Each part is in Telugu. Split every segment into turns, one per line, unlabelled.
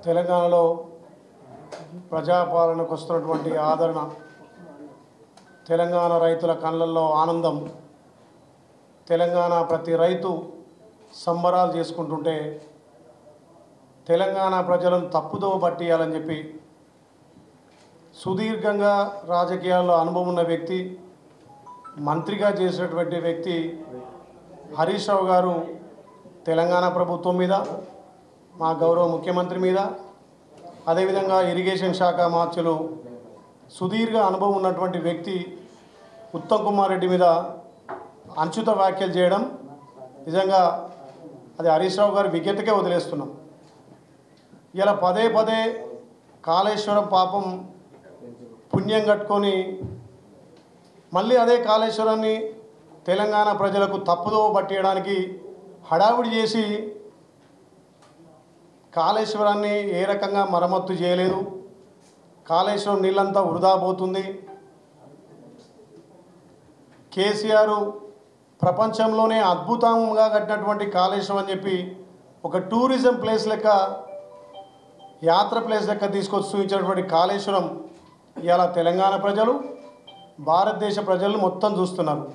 తెలంగాణలో ప్రజాపాలనకు వస్తున్నటువంటి ఆదరణ, తెలంగాణ రైతుల కళ్ళల్లో ఆనందం, తెలంగాణ ప్రతి రైతు సంబరాలు చేసుకుంటుంటే తెలంగాణ ప్రజలను తప్పుదో పట్టియాలని చెప్పి సుదీర్ఘంగా రాజకీయాల్లో అనుభవం ఉన్న వ్యక్తి, మంత్రిగా చేసినటువంటి వ్యక్తి హరీష్ రావు గారు తెలంగాణ ప్రభుత్వం మీద, మా గౌరవ ముఖ్యమంత్రి మీద, అదేవిధంగా ఇరిగేషన్ శాఖ మార్చులు సుదీర్ఘ అనుభవం ఉన్నటువంటి వ్యక్తి ఉత్తమ్ కుమార్ రెడ్డి మీద అనుచిత వ్యాఖ్యలు చేయడం నిజంగా అది హరీష్ రావు గారి విజ్ఞతకే వదిలేస్తున్నాం. ఇలా పదే పదే కాళేశ్వరం పాపం పుణ్యం కట్టుకొని మళ్ళీ అదే కాళేశ్వరాన్ని తెలంగాణ ప్రజలకు తప్పుదో పట్టేయడానికి హడావుడి చేసి కాళేశ్వరాన్ని ఏ రకంగా మరమ్మత్తు చేయలేదు. కాళేశ్వరం నీళ్ళంతా వృధా పోతుంది. కేసీఆర్ ప్రపంచంలోనే అద్భుతంగా కట్టినటువంటి కాళేశ్వరం అని చెప్పి ఒక టూరిజం ప్లేస్ లెక్క, యాత్ర ప్లేస్ లెక్క తీసుకొచ్చి చూపించినటువంటి కాళేశ్వరం ఇవాళ తెలంగాణ ప్రజలు, భారతదేశ ప్రజలు మొత్తం చూస్తున్నారు.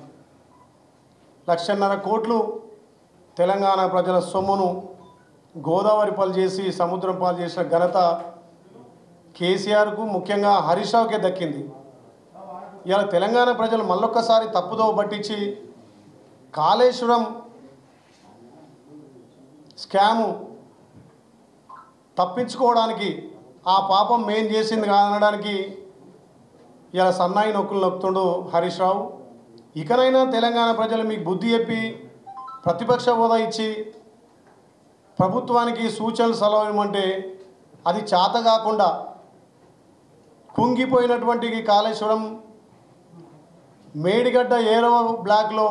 1.5 కోట్లు తెలంగాణ ప్రజల సొమ్మును గోదావరి పాలు చేసి సముద్రం పాలు చేసిన ఘనత కేసీఆర్కు, ముఖ్యంగా హరీష్ రావుకే దక్కింది. ఇవాళ తెలంగాణ ప్రజలు మళ్ళొక్కసారి తప్పుదో పట్టించి కాళేశ్వరం స్కాము తప్పించుకోవడానికి, ఆ పాపం మేం చేసింది కాదనడానికి ఇలా సన్నాయి నొక్కులు నొక్కుతుండు హరీష్ రావు. ఇకనైనా తెలంగాణ ప్రజలు మీకు బుద్ధి చెప్పి ప్రతిపక్ష హోదా ఇచ్చి ప్రభుత్వానికి సూచనలు సలహా ఇవ్వమంటే అది చేత కాకుండా కుంగిపోయినటువంటి కాళేశ్వరం మేడిగడ్డ 7వ బ్లాక్లో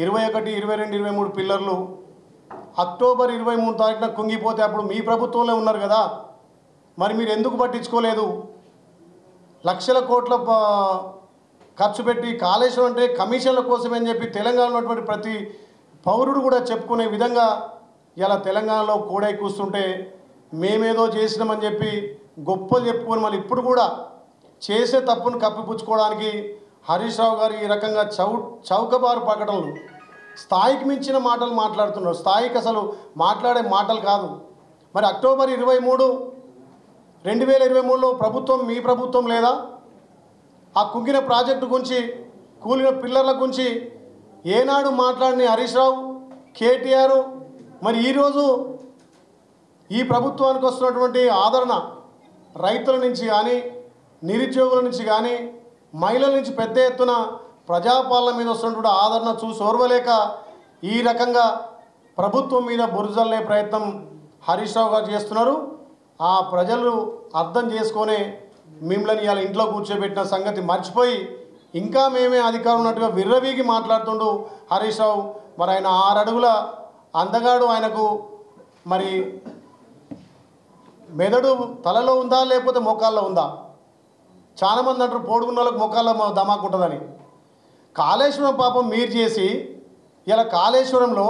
21, 22, 23 పిల్లర్లు అక్టోబర్ 23 తారీఖున కుంగిపోతే అప్పుడు మీ ప్రభుత్వంలో ఉన్నారు కదా, మరి మీరు ఎందుకు పట్టించుకోలేదు? లక్షల కోట్ల ఖర్చు పెట్టి కాళేశ్వరం అంటే కమిషన్ల కోసమని చెప్పి తెలంగాణలో ఉన్నటువంటి ప్రతి పౌరుడు కూడా చెప్పుకునే విధంగా ఇలా తెలంగాణలో కూడై కూస్తుంటే మేమేదో చేసినామని చెప్పి గొప్పలు చెప్పుకొని మళ్ళీ ఇప్పుడు కూడా చేసే తప్పును కప్పిపుచ్చుకోవడానికి హరీష్ రావు గారు ఈ రకంగా చౌకబారు ప్రకటనలు, స్థాయికి మించిన మాటలు మాట్లాడుతున్నారు. స్థాయికి అసలు మాట్లాడే మాటలు కాదు. మరి అక్టోబర్ 23, 2023లో ప్రభుత్వం, మీ ప్రభుత్వం లేదా? ఆ కుంగిన ప్రాజెక్టు గురించి, కూలిన పిల్లర్ల గురించి ఏనాడు మాట్లాడిన హరీష్ రావు, కేటీఆర్, మరి ఈరోజు ఈ ప్రభుత్వానికి వస్తున్నటువంటి ఆదరణ రైతుల నుంచి కానీ, నిరుద్యోగుల నుంచి కానీ, మహిళల నుంచి పెద్ద ఎత్తున ప్రజాపాలన మీద వస్తున్నటువంటి ఆదరణ చూసి ఓర్వలేక ఈ రకంగా ప్రభుత్వం మీద బురజల్లే ప్రయత్నం హరీష్ రావు గారు చేస్తున్నారు. ఆ ప్రజలు అర్థం చేసుకొని మిమ్మల్ని ఇవాళ ఇంట్లో కూర్చోబెట్టిన సంగతి మర్చిపోయి ఇంకా మేమే అధికారం ఉన్నట్టుగా విర్రవీగి మాట్లాడుతుండు హరీష్ రావు. మరి ఆయన 6 అడుగుల అందగాడు, ఆయనకు మరి మెదడు తలలో ఉందా లేకపోతే మోకాల్లో ఉందా? చాలామంది అంటారు పోడుకున్న వాళ్ళకి మోకాల్లో దమాకు ఉంటుందని. కాళేశ్వరం పాపం మీరు చేసి ఇలా కాళేశ్వరంలో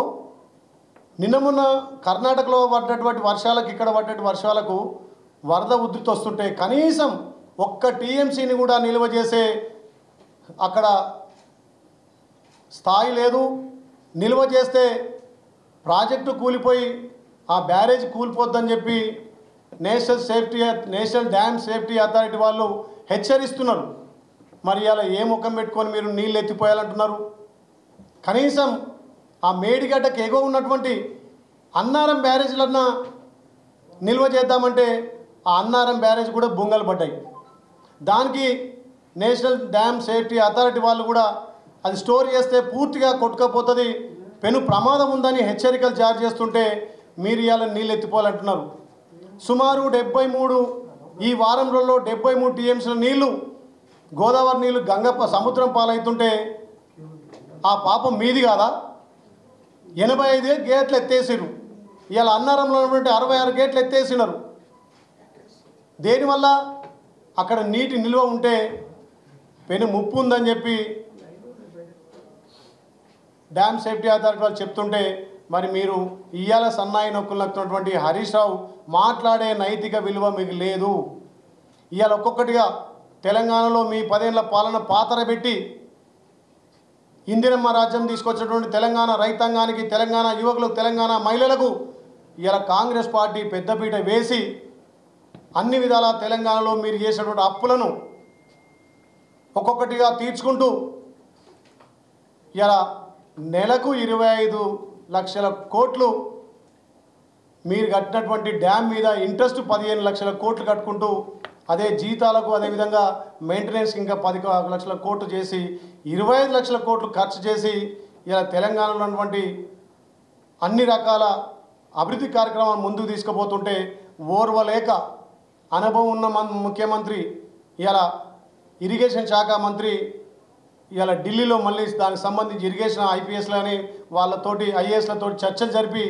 నిన్న మొన్న కర్ణాటకలో పడ్డటువంటి వర్షాలకు, ఇక్కడ పడ్డటువంటి వర్షాలకు వరద ఉధృతి వస్తుంటే కనీసం ఒక్క టీఎంసీని కూడా నిల్వ చేసే అక్కడ స్థాయి లేదు. నిల్వ చేస్తే ప్రాజెక్టు కూలిపోయి ఆ బ్యారేజ్ కూలిపోద్దని చెప్పి నేషనల్ డ్యామ్ సేఫ్టీ అథారిటీ వాళ్ళు హెచ్చరిస్తున్నారు. మరి ఇలా ఏ ముఖం పెట్టుకొని మీరు నీళ్ళు ఎత్తిపోయాలంటున్నారు? కనీసం ఆ మేడిగడ్డకు ఎగువ ఉన్నటువంటి అన్నారం బ్యారేజ్లన్నా నిల్వ చేద్దామంటే ఆ అన్నారం బ్యారేజ్ కూడా బొంగలు పడ్డాయి. దానికి నేషనల్ డ్యామ్ సేఫ్టీ అథారిటీ వాళ్ళు కూడా అది స్టోర్ చేస్తే పూర్తిగా కొట్టుకపోతుంది, పెను ప్రమాదం ఉందని హెచ్చరికలు జారీ చేస్తుంటే మీరు ఇవాళ నీళ్ళు ఎత్తిపోవాలంటున్నారు. సుమారు 73 ఈ వారం రోజుల్లో 73 టీఎంసీల నీళ్లు, గోదావరి నీళ్లు సముద్రం పాలవుతుంటే ఆ పాపం మీది కాదా? 85 గేట్లు ఎత్తేసిరు. ఇవాళ అన్నారంలో ఉన్నటువంటి 66 గేట్లు ఎత్తేసినారు. దేనివల్ల? అక్కడ నీటి నిల్వ ఉంటే పెను ముప్పు ఉందని చెప్పి డ్యామ్ సేఫ్టీ అథారిటీ వాళ్ళు చెప్తుంటే మరి మీరు ఇయ్యాల సన్నాయి నొక్కులు నక్కుతున్నటువంటి హరీష్ రావు మాట్లాడే నైతిక విలువ మీకు లేదు. ఇవాళ ఒక్కొక్కటిగా తెలంగాణలో మీ 10 ఏళ్ల పాలన పాతరబెట్టి ఇందిరమ్మ రాజ్యం తీసుకొచ్చినటువంటి తెలంగాణ రైతాంగానికి, తెలంగాణ యువకులకు, తెలంగాణ మహిళలకు ఇవాళ కాంగ్రెస్ పార్టీ పెద్దపీట వేసి అన్ని విధాల తెలంగాణలో మీరు చేసినటువంటి అప్పులను ఒక్కొక్కటిగా తీర్చుకుంటూ ఇలా నెలకు 25 లక్షల కోట్లు మీరు కట్టినటువంటి డ్యామ్ మీద ఇంట్రెస్ట్ 15 లక్షల కోట్లు కట్టుకుంటూ అదే జీతాలకు అదేవిధంగా మెయింటెనెన్స్ ఇంకా 10 లక్షల కోట్లు చేసి 25 లక్షల కోట్లు ఖర్చు చేసి ఇలా తెలంగాణలో ఉన్నటువంటి అన్ని రకాల అభివృద్ధి కార్యక్రమాలు ముందుకు తీసుకుపోతుంటే ఓర్వలేక అనుభవం ఉన్న ముఖ్యమంత్రి ఇలా ఇరిగేషన్ శాఖ మంత్రి ఇలా ఢిల్లీలో మళ్ళీ దానికి సంబంధించి ఇరిగేషన్ ఐపీఎస్లని వాళ్ళతోటి ఐఏఎస్లతో చర్చలు జరిపి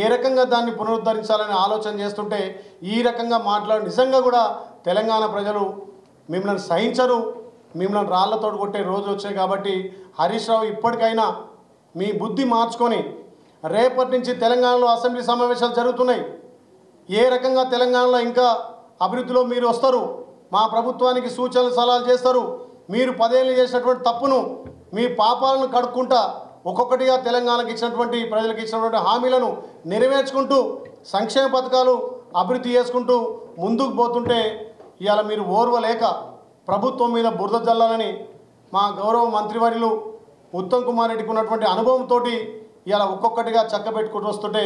ఏ రకంగా దాన్ని పునరుద్ధరించాలని ఆలోచన చేస్తుంటే ఈ రకంగా మాట్లాడి నిజంగా కూడా తెలంగాణ ప్రజలు మిమ్మల్ని సహించరు, మిమ్మల్ని రాళ్లతో కొట్టే రోజు వచ్చాయి. కాబట్టి హరీష్ రావు ఇప్పటికైనా మీ బుద్ధి మార్చుకొని రేపటి నుంచి తెలంగాణలో అసెంబ్లీ సమావేశాలు జరుగుతున్నాయి. ఏ రకంగా తెలంగాణలో ఇంకా అభివృద్ధిలో మీరు వస్తారు, మా ప్రభుత్వానికి సూచనలు సలహాలు చేస్తారు. మీరు 10 ఏళ్ళు చేసినటువంటి తప్పును మీ పాపాలను కడుక్కుంటా ఒక్కొక్కటిగా తెలంగాణకు ఇచ్చినటువంటి ప్రజలకు ఇచ్చినటువంటి హామీలను నెరవేర్చుకుంటూ సంక్షేమ పథకాలు అభివృద్ధి చేసుకుంటూ ముందుకు పోతుంటే ఇవాళ మీరు ఓర్వలేక ప్రభుత్వం మీద బురద జల్లాలని మా గౌరవ మంత్రివర్యులు ఉత్తమ్ కుమార్ రెడ్డికి ఉన్నటువంటి అనుభవంతో ఇలా ఒక్కొక్కటిగా చక్కబెట్టుకుంటూ వస్తుంటే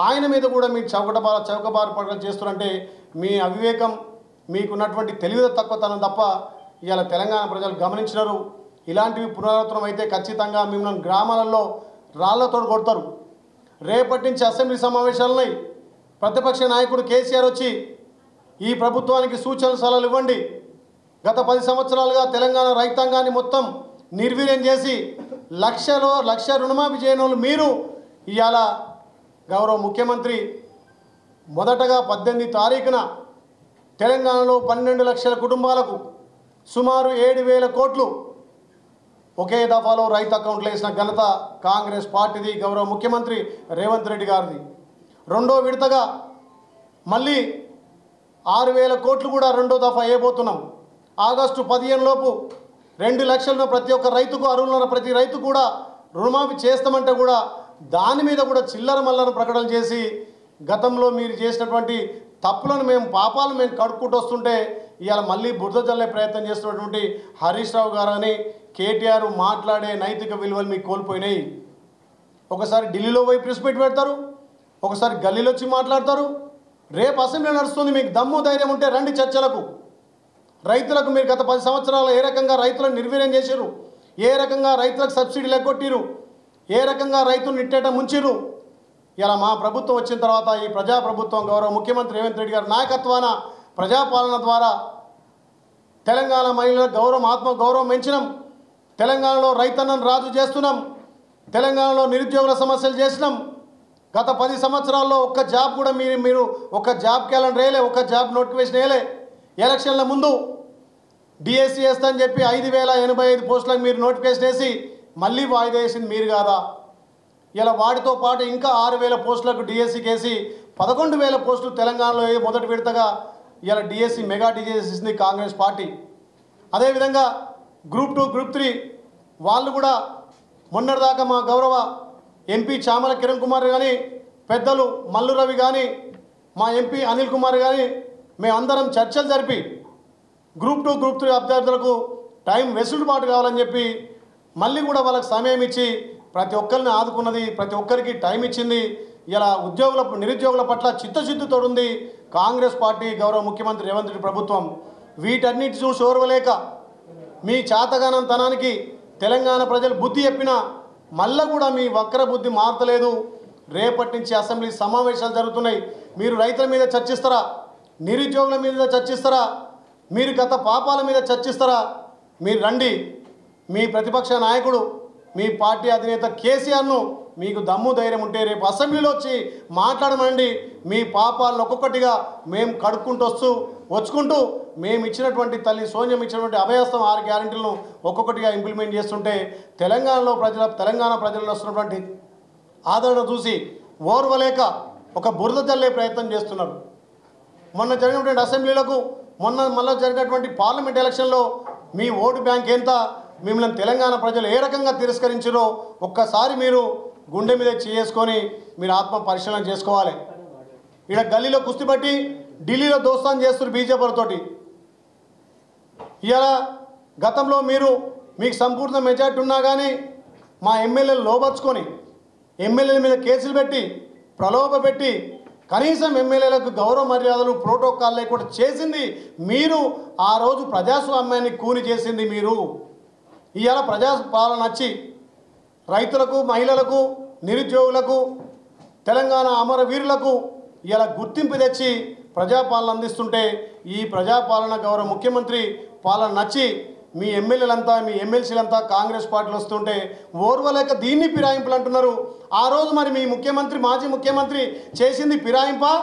ఆయన మీద కూడా మీరు చౌకబారు పడకలు చేస్తున్నారంటే మీ అవివేకం, మీకున్నటువంటి తెలివిత తక్కువతనం తప్ప ఇవాళ తెలంగాణ ప్రజలు గమనించినారు. ఇలాంటివి పునరావృతం అయితే ఖచ్చితంగా మిమ్మల్ని గ్రామాలలో రాళ్లతో కొడతారు. రేపటి నుంచి అసెంబ్లీ సమావేశాలున్నాయి. ప్రతిపక్ష నాయకుడు కేసీఆర్ వచ్చి ఈ ప్రభుత్వానికి సూచనలు సలహాలు ఇవ్వండి. గత 10 సంవత్సరాలుగా తెలంగాణ రైతాంగాన్ని మొత్తం నిర్వీర్యం చేసి లక్ష రుణమాఫీ చేయని వాళ్ళు మీరు ఇవాళ గౌరవ ముఖ్యమంత్రి మొదటగా 18 తారీఖున తెలంగాణలో 12 లక్షల కుటుంబాలకు సుమారు 7,000 కోట్లు ఒకే దఫాలో రైతు అకౌంట్లో వేసిన ఘనత కాంగ్రెస్ పార్టీది, గౌరవ ముఖ్యమంత్రి రేవంత్ రెడ్డి గారిది. రెండో విడతగా మళ్ళీ 6,000 కోట్లు కూడా రెండో దఫా వేయబోతున్నాం. ఆగస్టు 15 లోపు 2 లక్షలను ప్రతి ఒక్క రైతుకు, అర్హులున్న ప్రతి రైతు కూడా రుణమాఫీ చేస్తామంటే కూడా దాని మీద కూడా చిల్లర మల్లర ప్రకటన చేసి గతంలో మీరు చేసినటువంటి తప్పులను పాపాలను మేము కడుక్కుంటూ వస్తుంటే ఇవాళ మళ్ళీ బురద జల్లే ప్రయత్నం చేస్తున్నటువంటి హరీష్ రావు గారని కేటీఆర్ మాట్లాడే నైతిక విలువలు మీకు కోల్పోయినాయి. ఒకసారి ఢిల్లీలో పోయి ప్రెస్ మీట్ పెడతారు, ఒకసారి గల్లీలో వచ్చి మాట్లాడతారు. రేపు అసెంబ్లీ నడుస్తుంది, మీకు దమ్ము ధైర్యం ఉంటే రండి చర్చలకు. రైతులకు మీరు గత 10 సంవత్సరాలు ఏ రకంగా రైతులను నిర్వీర్యం చేశారు, ఏ రకంగా రైతులకు సబ్సిడీలు ఎగ్గొట్టిరు, ఏ రకంగా రైతులు నిట్టేట ముంచిరు. ఇలా మా ప్రభుత్వం వచ్చిన తర్వాత ఈ ప్రజాప్రభుత్వం గౌరవ ముఖ్యమంత్రి రేవంత్ రెడ్డి గారి నాయకత్వాన ప్రజాపాలన ద్వారా తెలంగాణ మహిళల ఆత్మగౌరవం పెంచినాం. తెలంగాణలో రైతన్నను రాజు చేస్తున్నాం. తెలంగాణలో నిరుద్యోగుల సమస్యలు చేసినాం. గత 10 సంవత్సరాల్లో ఒక్క జాబ్ కూడా మీరు ఒక జాబ్ క్యాలెండర్ వేయలే, ఒక జాబ్ నోటిఫికేషన్ వేయలే. ఎలక్షన్ల ముందు డిఎస్సి వేస్తా అని చెప్పి 5,085 పోస్టులకు మీరు నోటిఫికేషన్ వేసి మళ్ళీ వాయిదా వేసింది మీరు కాదా? ఇలా వాటితో పాటు ఇంకా 6,000 పోస్టులకు డిఎస్సికి వేసి 11,000 పోస్టులు తెలంగాణలో మొదటి విడతగా ఇలా డిఎస్సి మెగా డిఎస్సి ఇస్తుంది కాంగ్రెస్ పార్టీ. అదేవిధంగా గ్రూప్ 2, గ్రూప్ 3 వాళ్ళు కూడా మొన్నటిదాకా మా గౌరవ ఎంపీ చామల కిరణ్ కుమార్ కానీ, పెద్దలు మల్లు రవి కానీ, మా ఎంపీ అనిల్ కుమార్ కానీ మేమందరం చర్చలు జరిపి గ్రూప్ 2, గ్రూప్ 3 అభ్యర్థులకు టైం వెసులుబాటు కావాలని చెప్పి మళ్ళీ కూడా వాళ్ళకి సమయం ఇచ్చి ప్రతి ఒక్కరిని ఆదుకున్నది, ప్రతి ఒక్కరికి టైం ఇచ్చింది. ఇలా నిరుద్యోగుల పట్ల చిత్తశుద్ధితో ఉంది కాంగ్రెస్ పార్టీ, గౌరవ ముఖ్యమంత్రి రేవంత్ రెడ్డి ప్రభుత్వం. వీటన్నిటి చూసి ఓర్వలేక మీ చాతగానంతనానికి తెలంగాణ ప్రజలు బుద్ధి చెప్పినా మళ్ళీ కూడా మీ వక్ర బుద్ధి మారతలేదు. రేపటి నుంచి అసెంబ్లీ సమావేశాలు జరుగుతున్నాయి. మీరు రైతుల మీద చర్చిస్తారా, నిరుద్యోగుల మీద చర్చిస్తారా, మీరు గత పాపాల మీద చర్చిస్తారా? మీరు రండి. మీ ప్రతిపక్ష నాయకుడు, మీ పార్టీ అధినేత కేసీఆర్ను మీకు దమ్ము ధైర్యం ఉంటే రేపు అసెంబ్లీలో వచ్చి మాట్లాడమండి. మీ పాపాలను ఒక్కొక్కటిగా మేము వచ్చుకుంటూ మేము ఇచ్చినటువంటి తల్లి సోనియం ఇచ్చినటువంటి అభయస్థం 6 గ్యారెంటీలను ఒక్కొక్కటిగా ఇంప్లిమెంట్ చేస్తుంటే తెలంగాణ ప్రజల్లో వస్తున్నటువంటి ఆదరణ చూసి ఓర్వలేక ఒక బురద చల్లే ప్రయత్నం చేస్తున్నారు. మొన్న జరిగినటువంటి అసెంబ్లీలకు మళ్ళీ జరిగినటువంటి పార్లమెంట్ ఎలక్షన్లో మీ ఓటు బ్యాంక్ ఎంత, మిమ్మల్ని తెలంగాణ ప్రజలు ఏ రకంగా తిరస్కరించారో ఒక్కసారి మీరు గుండె మీద చేసుకొని మీరు ఆత్మ పరిశీలన చేసుకోవాలి. ఇక్కడ గల్లీలో కుస్తీ పట్టి ఢిల్లీలో దోస్తాన్ చేస్తున్నారు బీజేపీలతోటి. ఇలా గతంలో మీకు సంపూర్ణ మెజార్టీ ఉన్నా కానీ మా ఎమ్మెల్యేలు లోపరుచుకొని ఎమ్మెల్యేల మీద కేసులు పెట్టి ప్రలోభ పెట్టి కనీసం ఎమ్మెల్యేలకు గౌరవ మర్యాదలు ప్రోటోకాల్ లేకుండా చేసింది మీరు. ఆ రోజు ప్రజాస్వామ్యాన్ని కూని చేసింది మీరు. ఇవాళ ప్రజాపాలన వచ్చి రైతులకు, మహిళలకు, నిరుద్యోగులకు, తెలంగాణ అమరవీరులకు ఇలా గుర్తింపు తెచ్చి ప్రజాపాలన అందిస్తుంటే ఈ ప్రజాపాలన గౌరవ ముఖ్యమంత్రి పాలన నచ్చి మీ ఎమ్మెల్యేలంతా మీ ఎమ్మెల్సీలంతా కాంగ్రెస్ పార్టీలు వస్తుంటే ఓర్వలేక దీన్ని ఫిరాయింపులు అంటున్నారు. ఆ రోజు మరి మీ ముఖ్యమంత్రి, మాజీ ముఖ్యమంత్రి చేసింది ఫిరాయింపా?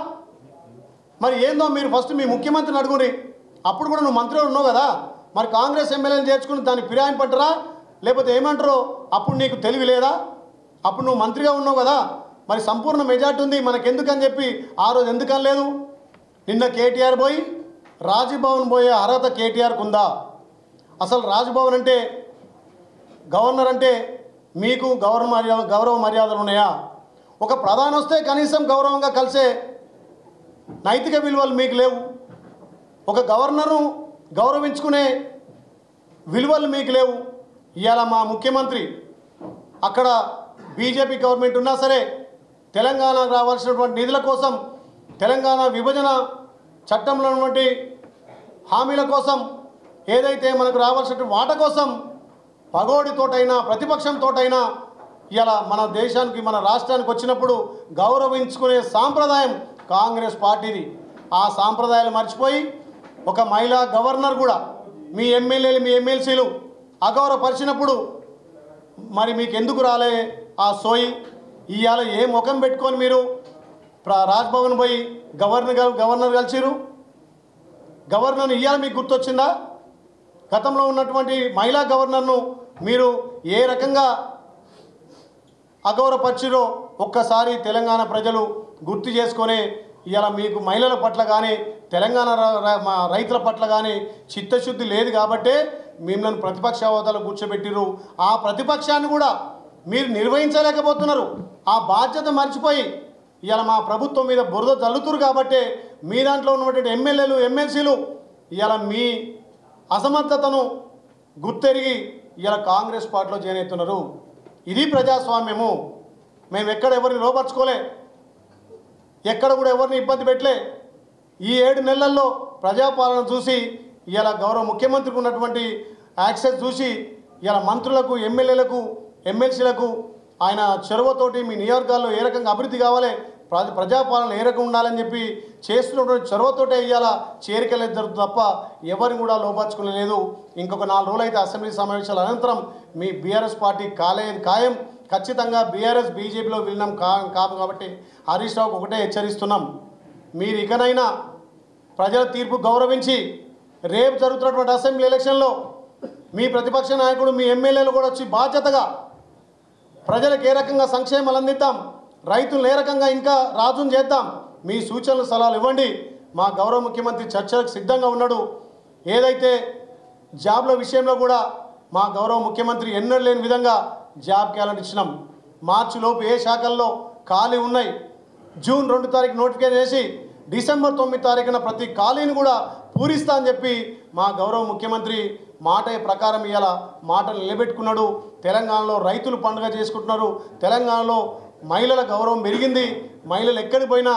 మరి ఏందో మీరు ఫస్ట్ మీ ముఖ్యమంత్రిని అడుగురి. అప్పుడు కూడా నువ్వు మంత్రిగా ఉన్నావు కదా, మరి కాంగ్రెస్ ఎమ్మెల్యేని చేర్చుకుని దాన్ని ఫిరాయింపంటారా లేకపోతే ఏమంటారో? అప్పుడు నీకు తెలివి లేదా? అప్పుడు నువ్వు మంత్రిగా ఉన్నావు కదా, మరి సంపూర్ణ మెజార్టీ ఉంది మనకెందుకని చెప్పి ఆ రోజు ఎందుకని లేదు? నిన్న కేటీఆర్ పోయి రాజ్భవన్ పోయే అర్హత కేటీఆర్కు ఉందా? అసలు రాజ్భవన్ అంటే, గవర్నర్ అంటే మీకు గౌరవ మర్యాదలు ఉన్నాయా? ఒక ప్రధాని వస్తే కనీసం గౌరవంగా కలిసే నైతిక విలువలు మీకు లేవు. ఒక గవర్నరు గౌరవించుకునే విలువలు మీకు లేవు. ఇవాళ మా ముఖ్యమంత్రి అక్కడ బీజేపీ గవర్నమెంట్ ఉన్నా సరే తెలంగాణకు రావాల్సినటువంటి నిధుల కోసం, తెలంగాణ విభజన చట్టంలో ఉన్నటువంటి హామీల కోసం, ఏదైతే మనకు రావాల్సిన వాటా కోసం పగోడితోటైనా ప్రతిపక్షంతోటైనా ఇలా మన దేశానికి, మన రాష్ట్రానికి వచ్చినప్పుడు గౌరవించుకునే సాంప్రదాయం కాంగ్రెస్ పార్టీది. ఆ సాంప్రదాయాలు మర్చిపోయి ఒక మహిళా గవర్నర్ కూడా మీ ఎమ్మెల్యేలు, మీ ఎమ్మెల్సీలు అగౌరవపరిచినప్పుడు మరి మీకు ఎందుకు రాలే ఆ సోయి? ఇవాళ ఏ ముఖం పెట్టుకొని మీరు రాజ్భవన్ పోయి గవర్నర్ కలిసిరు? గవర్నర్ను ఇవాళ మీకు గుర్తొచ్చిందా? గతంలో ఉన్నటువంటి మహిళా గవర్నర్ను మీరు ఏ రకంగా అగౌరవపరిచిరో ఒక్కసారి తెలంగాణ ప్రజలు గుర్తు చేసుకొని ఇవాళ మీకు మహిళల పట్ల కానీ తెలంగాణ రైతుల పట్ల కానీ చిత్తశుద్ధి లేదు కాబట్టే మిమ్మల్ని ప్రతిపక్ష హోదాలో కూర్చోబెట్టిరు. ఆ ప్రతిపక్షాన్ని కూడా మీరు నిర్వహించలేకపోతున్నారు. ఆ బాధ్యత మర్చిపోయి ఇవాళ మా ప్రభుత్వం మీద బురద చల్లుతురు కాబట్టే మీ దాంట్లో ఉన్నటువంటి ఎమ్మెల్యేలు, ఎమ్మెల్సీలు ఇవాళ మీ అసమర్థతను గుర్తెరిగి ఇలా కాంగ్రెస్ పార్టీలో జాయిన్ అవుతున్నారు. ఇది ప్రజాస్వామ్యము. మేము ఎక్కడ ఎవరిని లోపరుచుకోలే, ఎక్కడ కూడా ఎవరిని ఇబ్బంది పెట్టలే. ఈ 7 నెలల్లో ప్రజాపాలన చూసి ఇలా గౌరవ ముఖ్యమంత్రికి ఉన్నటువంటి యాక్సెస్ చూసి ఇలా మంత్రులకు, ఎమ్మెల్యేలకు, ఎమ్మెల్సీలకు ఆయన చొరవతోటి మీ నియోజకవర్గాల్లో ఏ రకంగా అభివృద్ధి కావాలి, ప్రజాపాలన ఏ రకంగా ఉండాలని చెప్పి చేస్తున్నటువంటి చొరవతోటే ఇవాళ చేరికలే జరుగుతుంది తప్ప ఎవరిని కూడా లోపరుచుకోలేదు. ఇంకొక 4 రోజులు అయితే అసెంబ్లీ సమావేశాల అనంతరం మీ బీఆర్ఎస్ పార్టీ ఖాయం. ఖచ్చితంగా బీఆర్ఎస్ బీజేపీలో విలీనం కాదు కాబట్టి హరీష్ రావుకు ఒకటే హెచ్చరిస్తున్నాం, మీరు ఇకనైనా ప్రజల తీర్పు గౌరవించి రేపు జరుగుతున్నటువంటి అసెంబ్లీ ఎలక్షన్లో మీ ప్రతిపక్ష నాయకుడు, మీ ఎమ్మెల్యేలు కూడా వచ్చి బాధ్యతగా ప్రజలకు ఏ రకంగా సంక్షేమాలు అందిద్దాం, రైతులను ఏ రకంగా ఇంకా రాజును చేద్దాం, మీ సూచనలు సలహాలు ఇవ్వండి. మా గౌరవ ముఖ్యమంత్రి చర్చలకు సిద్ధంగా ఉన్నాడు. ఏదైతే జాబ్ల విషయంలో కూడా మా గౌరవ ముఖ్యమంత్రి ఎన్నడూ లేని విధంగా జాబ్ క్యాలెండర్ ఇచ్చినాం. మార్చిలోపు ఏ శాఖల్లో ఖాళీ ఉన్నాయి, జూన్ 2 తారీఖు నోటిఫికేషన్ చేసి డిసెంబర్ 9 తారీఖున ప్రతి ఖాళీని కూడా పూరిస్తా అని చెప్పి మా గౌరవ ముఖ్యమంత్రి మాట ప్రకారం ఇవాళ మాటలు నిలబెట్టుకున్నాడు. తెలంగాణలో రైతులు పండుగ చేసుకుంటున్నారు. తెలంగాణలో మహిళల గౌరవం పెరిగింది. మహిళలు ఎక్కడికి పోయినా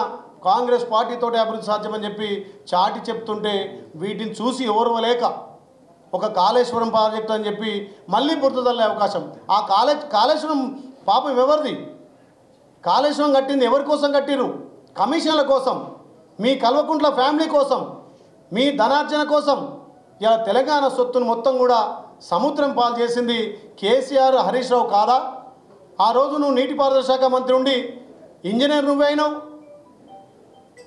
కాంగ్రెస్ పార్టీతోటి అభివృద్ధి సాధ్యమని చెప్పి చాటి చెప్తుంటే వీటిని చూసి ఓర్వలేక ఒక కాళేశ్వరం ప్రాజెక్టు అని చెప్పి మళ్ళీ బురదల్లే అవకాశం. ఆ కాళేశ్వరం పాపం ఎవరిది? కాళేశ్వరం కట్టింది ఎవరి కోసం కట్టిరు? కమిషన్ల కోసం, మీ కల్వకుంట్ల ఫ్యామిలీ కోసం, మీ ధనార్జన కోసం. ఇలా తెలంగాణ సొత్తును మొత్తం కూడా సముద్రం పాలు చేసింది కేసీఆర్, హరీష్ రావు కాదా? ఆ రోజు నువ్వు నీటిపారుదల శాఖ మంత్రి ఉండి ఇంజనీర్ నువ్వే అయినావు,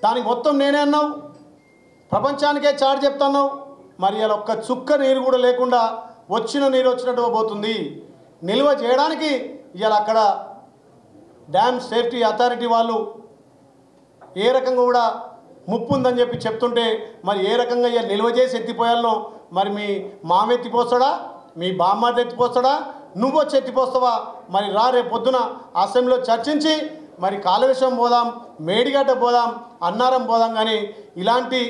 దానికి మొత్తం నేనే అన్నావు, ప్రపంచానికే చాటి చెప్తున్నావు. మరి ఇలా ఒక్క చుక్క నీరు కూడా లేకుండా వచ్చిన నీరు వచ్చినట్టు పోతుంది. నిల్వ చేయడానికి ఇలా అక్కడ డ్యామ్ సేఫ్టీ అథారిటీ వాళ్ళు ఏ రకంగా కూడా ముప్పు ఉందని చెప్పి చెప్తుంటే మరి ఏ రకంగా ఇక నిల్వ చేసి ఎత్తిపోయాలనో మరి మీ మామ ఎత్తిపోస్తాడా, మీ బామ్మాది ఎత్తిపోస్తాడా, నువ్వు వచ్చి ఎత్తిపోస్తావా? మరి రేపు పొద్దున అసెంబ్లీలో చర్చించి మరి కాళేశ్వరం పోదాం, మేడిగడ్డ పోదాం, అన్నారం పోదాం. కానీ ఇలాంటి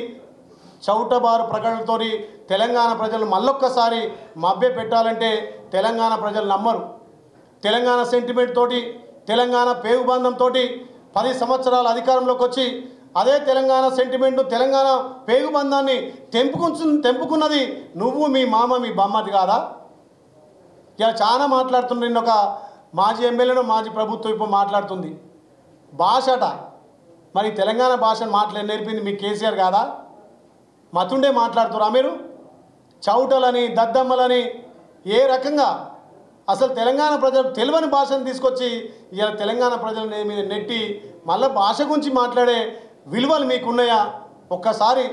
చౌటబారు ప్రకటనలతో తెలంగాణ ప్రజలు మళ్ళొక్కసారి మభ్య పెట్టాలంటే తెలంగాణ ప్రజలు నమ్మరు. తెలంగాణ సెంటిమెంట్ తోటి, తెలంగాణ పేగుబంధంతో 10 సంవత్సరాల అధికారంలోకి వచ్చి అదే తెలంగాణ సెంటిమెంట్, తెలంగాణ పేగుబంధాన్ని తెంపుకున్నది నువ్వు, మీ మామ, మీ బామ్మది కాదా? ఇలా చాలా మాట్లాడుతున్నారు. నిన్న ఒక మాజీ ఎమ్మెల్యేను మాజీ ప్రభుత్వం ఇప్పుడు మాట్లాడుతుంది భాషట. మరి తెలంగాణ భాషను నేర్పింది మీ కేసీఆర్ కాదా? మతుండే మాట్లాడుతురా మీరు? చౌటలని, దద్దమ్మలని ఏ రకంగా అసలు తెలంగాణ ప్రజలు తెలియని భాషను తీసుకొచ్చి ఇలా తెలంగాణ ప్రజల మీద నెట్టి మళ్ళీ భాష గురించి మాట్లాడే విలువలు మీకున్నాయా? ఒక్కసారి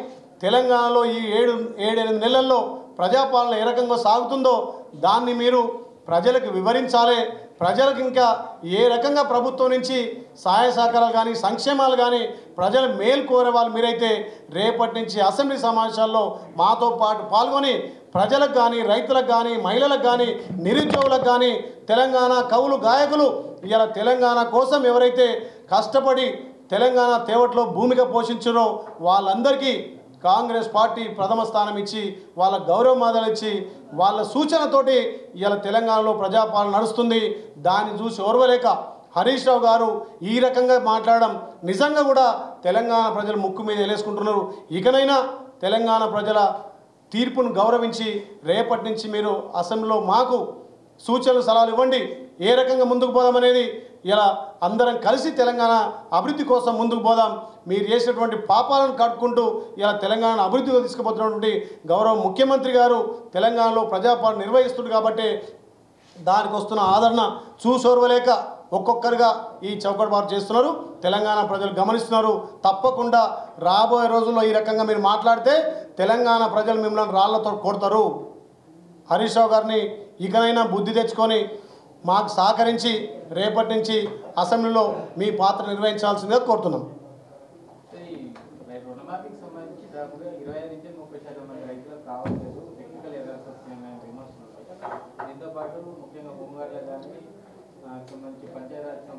తెలంగాణలో ఈ 7-8 నెలల్లో ప్రజాపాలన ఏ రకంగా సాగుతుందో దాన్ని మీరు ప్రజలకు వివరించాలి. ప్రజలకు ఇంకా ఏ రకంగా ప్రభుత్వం నుంచి సహాయ సహకారాలు కానీ, సంక్షేమాలు కానీ ప్రజలు మేలు కోరే వాళ్ళు మీరైతే రేపటి నుంచి అసెంబ్లీ సమావేశాల్లో మాతో పాటు పాల్గొని ప్రజలకు కానీ, రైతులకు కానీ, మహిళలకు కానీ, నిరుద్యోగులకు కానీ, తెలంగాణ కవులు, గాయకులు ఇలా తెలంగాణ కోసం ఎవరైతే కష్టపడి తెలంగాణ తేవట్లో భూమిక పోషించారో వాళ్ళందరికీ కాంగ్రెస్ పార్టీ ప్రథమ స్థానం ఇచ్చి వాళ్ళ గౌరవమాదాలు ఇచ్చి వాళ్ళ సూచనతోటి ఇలా తెలంగాణలో ప్రజాపాలన నడుస్తుంది. దాన్ని చూసి ఓర్వలేక హరీష్ రావు గారు ఈ రకంగా మాట్లాడడం నిజంగా కూడా తెలంగాణ ప్రజలు ముక్కు మీద వేలేసుకుంటున్నారు. ఇకనైనా తెలంగాణ ప్రజల తీర్పును గౌరవించి రేపటి నుంచి మీరు అసెంబ్లీలో మాకు సూచనలు సలహాలు ఇవ్వండి. ఏ రకంగా ముందుకు పోదామనేది ఇలా అందరం కలిసి తెలంగాణ అభివృద్ధి కోసం ముందుకు పోదాం. మీరు చేసినటువంటి పాపాలను కట్టుకుంటూ ఇలా తెలంగాణ అభివృద్ధిలో తీసుకుపోతున్నటువంటి గౌరవ ముఖ్యమంత్రి గారు తెలంగాణలో ప్రజాపాలన నిర్వహిస్తుంది కాబట్టి దానికి వస్తున్న ఆదరణ చూసోర్వలేక ఒక్కొక్కరుగా ఈ చౌకబారు చేస్తున్నారు. తెలంగాణ ప్రజలు గమనిస్తున్నారు. తప్పకుండా రాబోయే రోజుల్లో ఈ రకంగా మీరు మాట్లాడితే తెలంగాణ ప్రజలు మిమ్మల్ని రాళ్లతో కొడతారు. హరీష్ రావు గారిని ఇకనైనా బుద్ధి తెచ్చుకొని మాకు సహకరించి రేపటి నుంచి అసెంబ్లీలో మీ పాత్ర నిర్వహించాల్సిందిగా కోరుతున్నాం.
రుణమాఫీకి సంబంధించి దాదాపుగా 25-30% మంది రైతులకు కావట్లేదు, టెక్నికల్ ఎర్రర్స్ వస్తున్నాయని విమర్శలు. దీంతో పాటు ముఖ్యంగా భూమిగారులకు కానీ సంబంధించి పంచాయతీ